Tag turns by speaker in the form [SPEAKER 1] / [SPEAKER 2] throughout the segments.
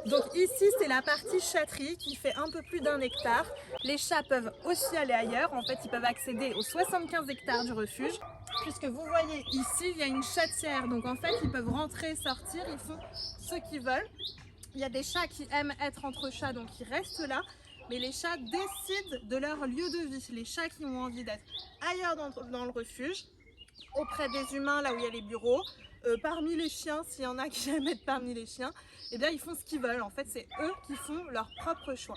[SPEAKER 1] Donc ici, c'est la partie chatterie qui fait un peu plus d'1 hectare. Les chats peuvent aussi aller ailleurs. En fait, ils peuvent accéder aux 75 hectares du refuge. Puisque vous voyez ici, il y a une chatière. Donc en fait, ils peuvent rentrer, sortir, ils font ce qu'ils veulent. Il y a des chats qui aiment être entre chats, donc ils restent là. Mais les chats décident de leur lieu de vie. Les chats qui ont envie d'être ailleurs dans le refuge, auprès des humains, là où il y a les bureaux, parmi les chiens, s'il y en a qui aiment être parmi les chiens, eh bien ils font ce qu'ils veulent. En fait, c'est eux qui font leur propre choix.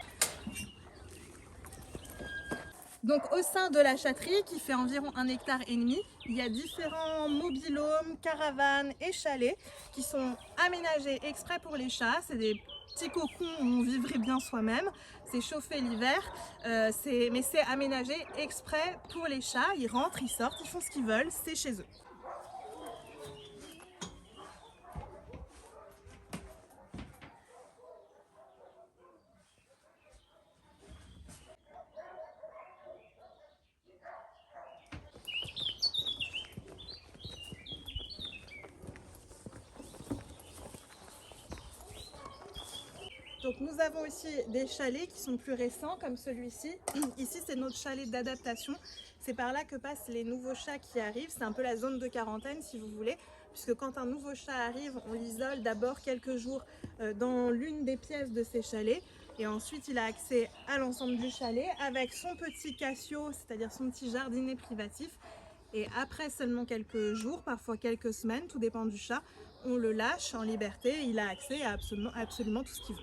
[SPEAKER 1] Donc au sein de la chatterie, qui fait environ 1,5 hectare, il y a différents mobil-homes, caravanes et chalets qui sont aménagés exprès pour les chats. C'est des petits cocons où on vivrait bien soi-même. C'est chauffé l'hiver, mais c'est aménagé exprès pour les chats. Ils rentrent, ils sortent, ils font ce qu'ils veulent, c'est chez eux. Donc nous avons aussi des chalets qui sont plus récents comme celui-ci. Ici c'est notre chalet d'adaptation. C'est par là que passent les nouveaux chats qui arrivent. C'est un peu la zone de quarantaine si vous voulez. Puisque quand un nouveau chat arrive, on l'isole d'abord quelques jours dans l'une des pièces de ces chalets. Et ensuite il a accès à l'ensemble du chalet avec son petit cassio, c'est-à-dire son petit jardinet privatif. Et après seulement quelques jours, parfois quelques semaines, tout dépend du chat, on le lâche en liberté et il a accès à absolument tout ce qu'il veut.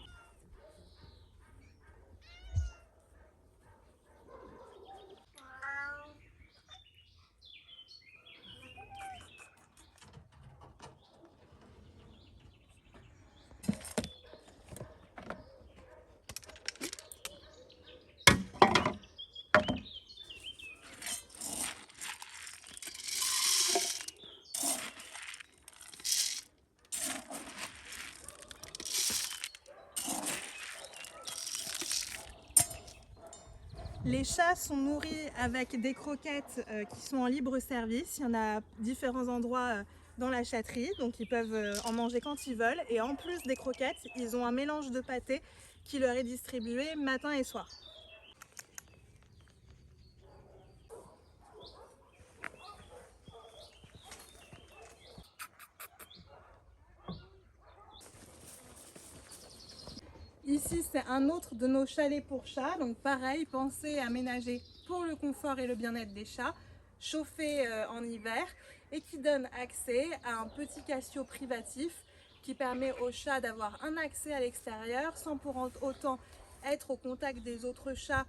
[SPEAKER 1] Les chats sont nourris avec des croquettes qui sont en libre service. Il y en a différents endroits dans la chatterie, donc ils peuvent en manger quand ils veulent. Et en plus des croquettes, ils ont un mélange de pâté qui leur est distribué matin et soir. Ici, c'est un autre de nos chalets pour chats. Donc pareil, pensé, aménagé pour le confort et le bien-être des chats, chauffé en hiver et qui donne accès à un petit cassio privatif qui permet aux chats d'avoir un accès à l'extérieur sans pour autant être au contact des autres chats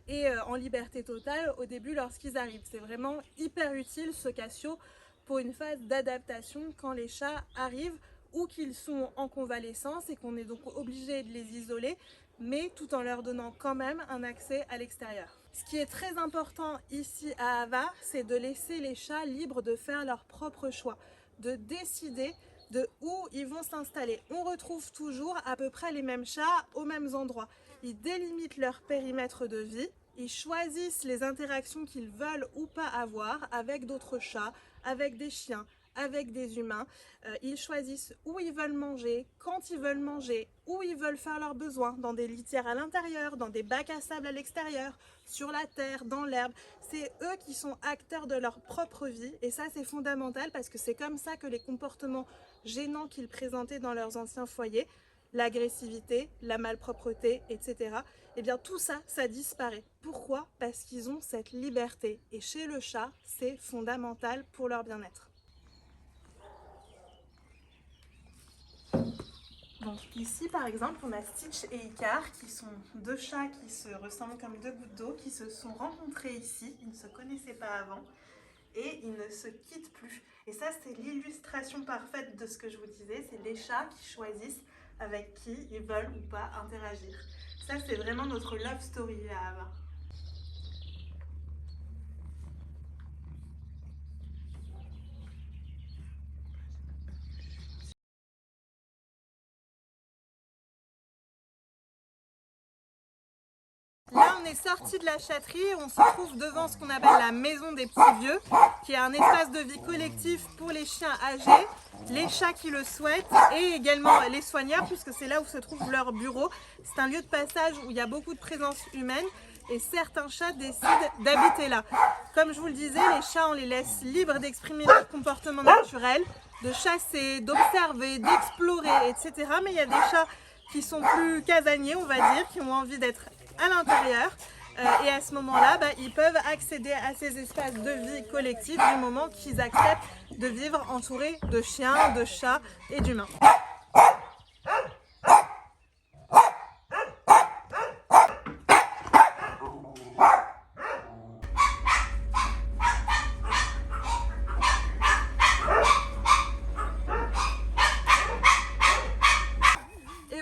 [SPEAKER 1] et en liberté totale au début lorsqu'ils arrivent. C'est vraiment hyper utile ce cassio pour une phase d'adaptation quand les chats arrivent ou qu'ils sont en convalescence et qu'on est donc obligé de les isoler, mais tout en leur donnant quand même un accès à l'extérieur. Ce qui est très important ici à Ava, c'est de laisser les chats libres de faire leur propre choix, de décider de où ils vont s'installer. On retrouve toujours à peu près les mêmes chats aux mêmes endroits. Ils délimitent leur périmètre de vie, ils choisissent les interactions qu'ils veulent ou pas avoir avec d'autres chats, avec des chiens, avec des humains. Ils choisissent où ils veulent manger, quand ils veulent manger, où ils veulent faire leurs besoins, dans des litières à l'intérieur, dans des bacs à sable à l'extérieur, sur la terre, dans l'herbe. C'est eux qui sont acteurs de leur propre vie et ça c'est fondamental parce que c'est comme ça que les comportements gênants qu'ils présentaient dans leurs anciens foyers, l'agressivité, la malpropreté, etc. Eh bien tout ça, ça disparaît. Pourquoi? Parce qu'ils ont cette liberté. Et chez le chat, c'est fondamental pour leur bien-être. Donc ici par exemple on a Stitch et Icar qui sont deux chats qui se ressemblent comme deux gouttes d'eau, qui se sont rencontrés ici, ils ne se connaissaient pas avant et ils ne se quittent plus. Et ça c'est l'illustration parfaite de ce que je vous disais, c'est les chats qui choisissent avec qui ils veulent ou pas interagir. Ça c'est vraiment notre love story à Ava. Là on est sorti de la chatterie, on se trouve devant ce qu'on appelle la maison des petits vieux, qui est un espace de vie collectif pour les chiens âgés, les chats qui le souhaitent et également les soigneurs, puisque c'est là où se trouve leur bureau. C'est un lieu de passage où il y a beaucoup de présence humaine et certains chats décident d'habiter là. Comme je vous le disais, les chats, on les laisse libres d'exprimer leur comportement naturel, de chasser, d'observer, d'explorer, etc. Mais il y a des chats qui sont plus casaniers, on va dire, qui ont envie d'être à l'intérieur. Et à ce moment-là, ils peuvent accéder à ces espaces de vie collective du moment qu'ils acceptent de vivre entourés de chiens, de chats et d'humains.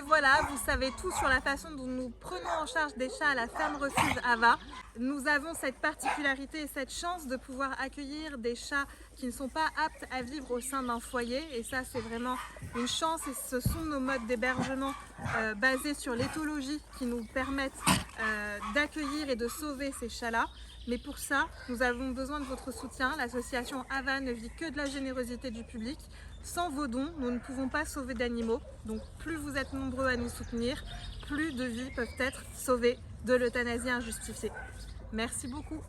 [SPEAKER 1] Voilà, vous savez tout sur la façon dont nous prenons en charge des chats à la ferme refuge Ava. Nous avons cette particularité et cette chance de pouvoir accueillir des chats qui ne sont pas aptes à vivre au sein d'un foyer. Et ça, c'est vraiment une chance et ce sont nos modes d'hébergement basés sur l'éthologie qui nous permettent d'accueillir et de sauver ces chats-là. Mais pour ça, nous avons besoin de votre soutien. L'association Ava ne vit que de la générosité du public. Sans vos dons, nous ne pouvons pas sauver d'animaux. Donc plus vous êtes nombreux à nous soutenir, plus de vies peuvent être sauvées de l'euthanasie injustifiée. Merci beaucoup.